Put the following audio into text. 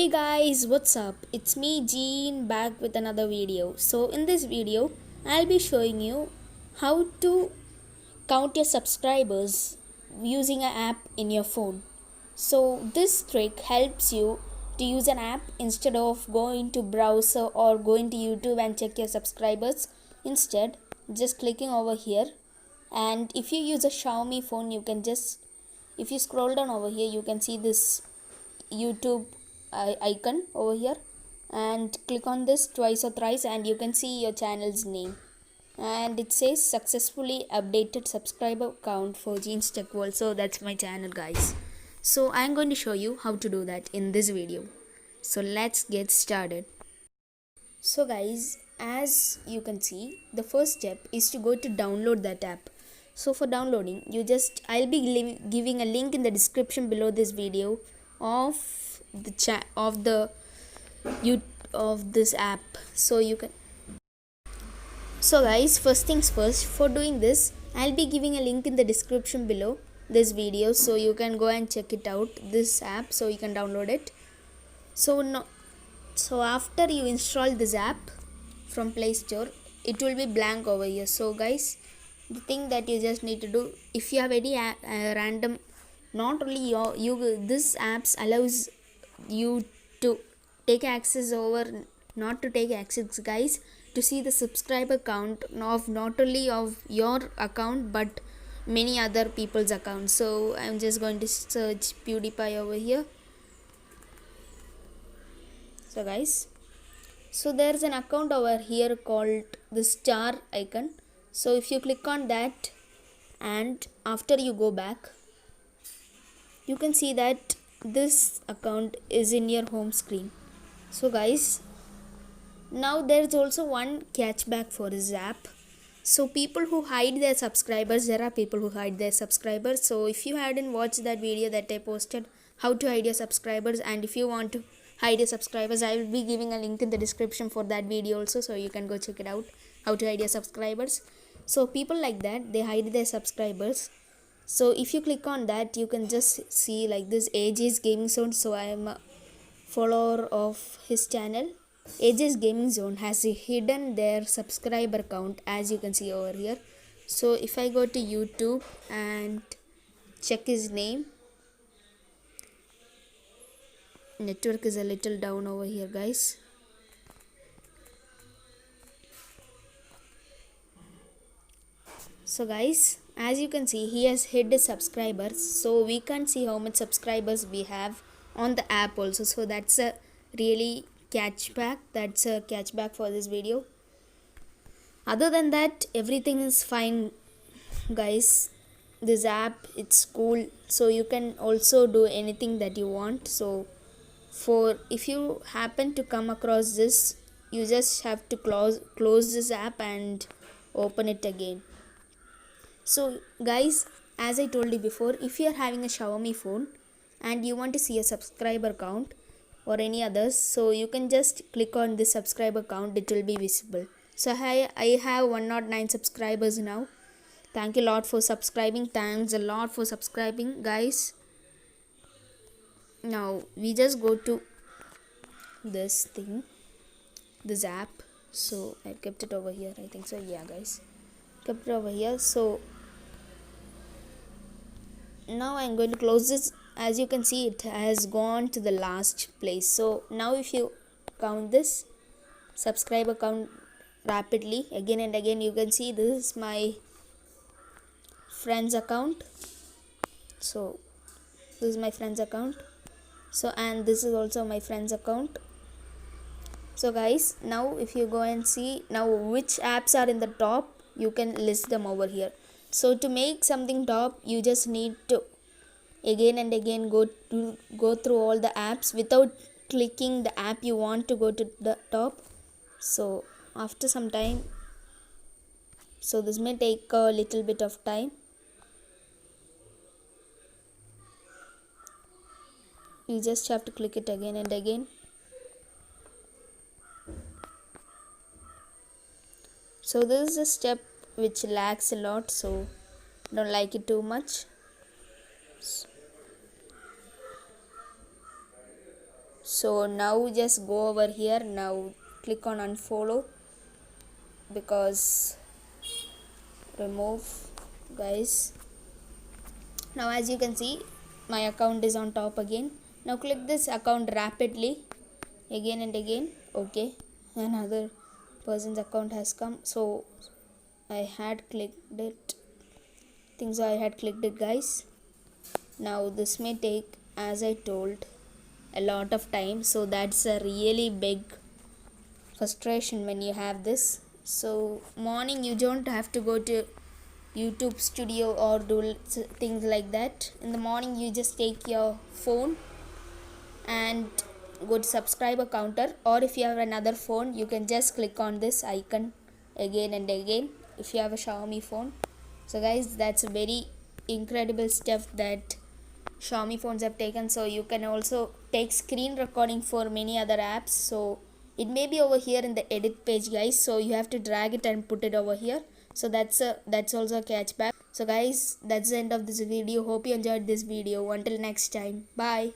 Hey guys, what's up? It's me Jean back with another video. So in this video, I'll be showing you how to count your subscribers using an app in your phone. So this trick helps you to use an app instead of going to browser or going to YouTube and check your subscribers. Instead, just clicking over here, and if you use a Xiaomi phone, you can just, if you scroll down over here, you can see this YouTube icon over here, and click on this twice or thrice and you can see your channel's name, and it says successfully updated subscriber count for Jeans Tech World. So that's my channel, guys. So I'm going to show you how to do that in this video. So let's get started. So guys, as you can see, the first step is to go to download that app. So for downloading, I'll be giving a link in the description below this video of this app, so you can. So guys, first things first, for doing this, I'll be giving a link in the description below this video, so you can go and check it out, this app, so you can download it. So after you install this app from Play Store, it will be blank over here. So guys, the thing that you just need to do, if you have any random, not only this apps allows you to take access over, not to take access, guys, to see the subscriber count of not only of your account but many other people's accounts. So I'm just going to search PewDiePie over here. So guys, so there's an account over here called the star icon. So if you click on that and after you go back, you can see that this account is in your home screen. So guys, now there's also one catchback for this app. So people who hide their subscribers, there are people who hide their subscribers. So if you hadn't watched that video that I posted, how to hide your subscribers, and if you want to hide your subscribers, I will be giving a link in the description for that video also, so you can go check it out, how to hide your subscribers. So people like that, they hide their subscribers. So if you click on that, you can just see like this AJ's Gaming Zone. So I am a follower of his channel. AJ's Gaming Zone has hidden their subscriber count, as you can see over here. So if I go to YouTube and check his name, network is a little down over here, guys. So guys, as you can see, he has hid his subscribers, so we can't see how much subscribers we have on the app also. So that's a really catchback. That's a catchback for this video. Other than that, everything is fine, guys. This app, it's cool, so you can also do anything that you want. So for if you happen to come across this, you just have to close this app and open it again. So guys, as I told you before, if you are having a Xiaomi phone and you want to see a subscriber count or any others, so you can just click on this subscriber count, it will be visible. So I have 109 subscribers now. Thank you a lot for subscribing. Thanks a lot for subscribing, guys. Now we just go to this thing, this app. So I kept it over here, I think so. Yeah guys, kept it over here. So now I'm going to close this. As you can see, it has gone to the last place. So now if you count this subscriber count rapidly again and again, you can see this is my friend's account. So this is my friend's account. So and this is also my friend's account. So guys, now if you go and see now which apps are in the top, you can list them over here. So to make something top, you just need to again and again go through all the apps without clicking the app you want to go to the top. So after some time, so this may take a little bit of time. You just have to click it again and again. So this is a step which lags a lot, so don't like it too much. So now just go over here. Now click on unfollow, because remove, guys. Now as you can see, my account is on top again. Now click this account rapidly again and again. Okay, another person's account has come, so I had clicked it. Things I had clicked it, guys. Now this may take, as I told, a lot of time, so that's a really big frustration when you have this. So morning you don't have to go to YouTube Studio or do things like that. In the morning you just take your phone and go to subscriber counter, or if you have another phone you can just click on this icon again and again if you have a Xiaomi phone. So guys, that's a very incredible step that Xiaomi phones have taken. So you can also take screen recording for many other apps. So it may be over here in the edit page, guys, so you have to drag it and put it over here. So that's also a catchback. So guys, that's the end of this video. Hope you enjoyed this video. Until next time, bye.